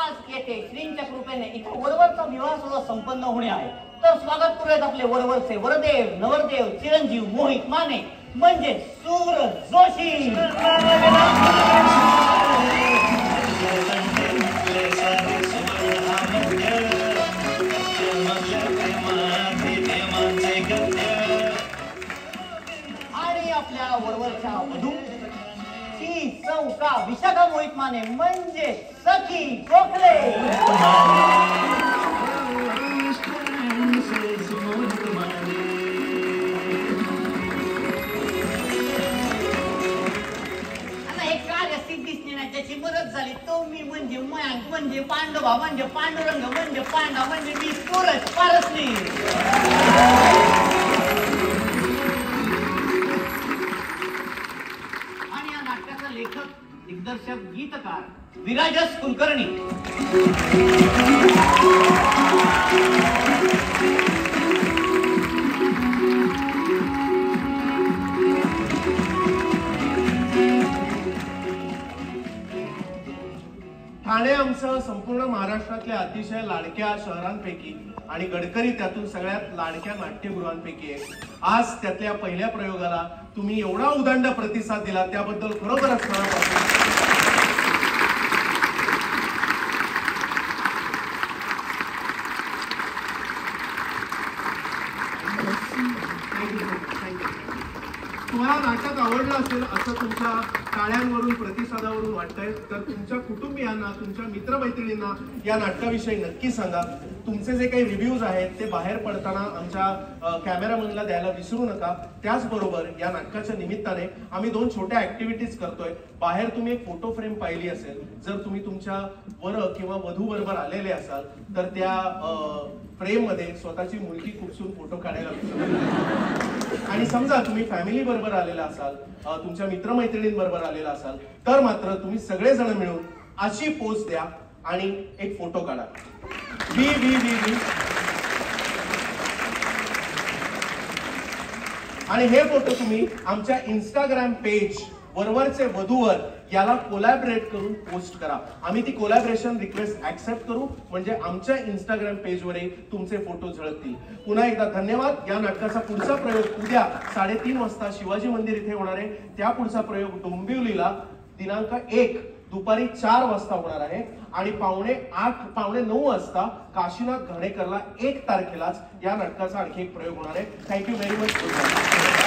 आज येथे श्रींच्या कृपेने इथे वरवरचा विवाह सुद्धा संपन्न होणे आहे. तर स्वागत करूयात आपले वरवरचे वरदेव नवरदेव चिरंजीव मोहित माने म्हणजे सूरज जोशी. आणि आपल्या वरवरच्या वधू ही चौका विशाखा मोहित माने म्हणजे सखी गोखले. त्याची मदत झाली तो मी म्हणजे मयांक म्हणजे पांडवा म्हणजे पांडुरंग म्हणजे पांडा म्हणजे मी सूरज पारसनी. आणि या नाटकाचा लेखक दिग्दर्शक गीतकार विराजस कुलकर्णी. ठाणे आमचं संपूर्ण महाराष्ट्रातल्या अतिशय लाडक्या शहरांपैकी आणि गडकरी त्यातून सगळ्यात लाडक्या नाट्यगृहांपैकी आहे. आज त्यातल्या पहिल्या प्रयोगाला तुम्ही एवढा उदंड प्रतिसाद दिला त्याबद्दल खरोखरच मनापासून तुम्हाला नाटक आवडलं असेल असं तुमच्या टाळ्यांवरून प्रतिसादावरून वाटतंय तर तुमच्या कुटुंबियांना तुमच्या मित्रमैत्रिणींना या नाटकाविषयी नक्की सांगा. तुमचे जे काही रिव्ह्यूज आहेत ते बाहेर पडताना आमच्या कॅमेरामनला द्यायला विसरू नका. त्याचबरोबर या नाटकाच्या निमित्ताने आम्ही 2 छोट्या ऍक्टिव्हिटीज करतोय. बाहेर तुम्ही एक फोटो फ्रेम पाहिली असेल. जर तुम्ही तुमच्या वर किंवा वधू बरोबर आलेले असाल तर त्या फ्रेम मध्ये स्वतःची मुलगी खुपसून फोटो काढायला विसरू. आणि समजा तुम्ही फॅमिली बरोबर आलेला असाल तुमच्या मित्रमैत्रिणींबरोबर आलेला असाल तर मात्र तुम्ही सगळेजण मिळून अशी पोज द्या आणि एक फोटो काढा. वी वी वी वी आणि हे फोटो तुम्ही आमच्या इंस्टाग्राम पेज वरवरचे वधूवर याला कोलॅबरेट करून पोस्ट करा. आम्ही ती कोलॅबरेशन रिक्वेस्ट ऍक्सेप्ट करू म्हणजे आमच्या इंस्टाग्राम पेजवरही तुमचे फोटो झळकतील. पुन्हा एकदा धन्यवाद. या नाटकाचा पुढचा प्रयोग उद्या 3:30 वाजता शिवाजी मंदिर इथे होणार आहे. त्या पुढचा प्रयोग डोंबिवलीला दिनांक 1 दुपारी 4 वाजता होणार आहे आणि 8:45-9 वाजता काशीनाथ घाणेकरला 1 तारखेलाच या नाटकाचा आणखी एक प्रयोग होणार आहे. Thank you very much.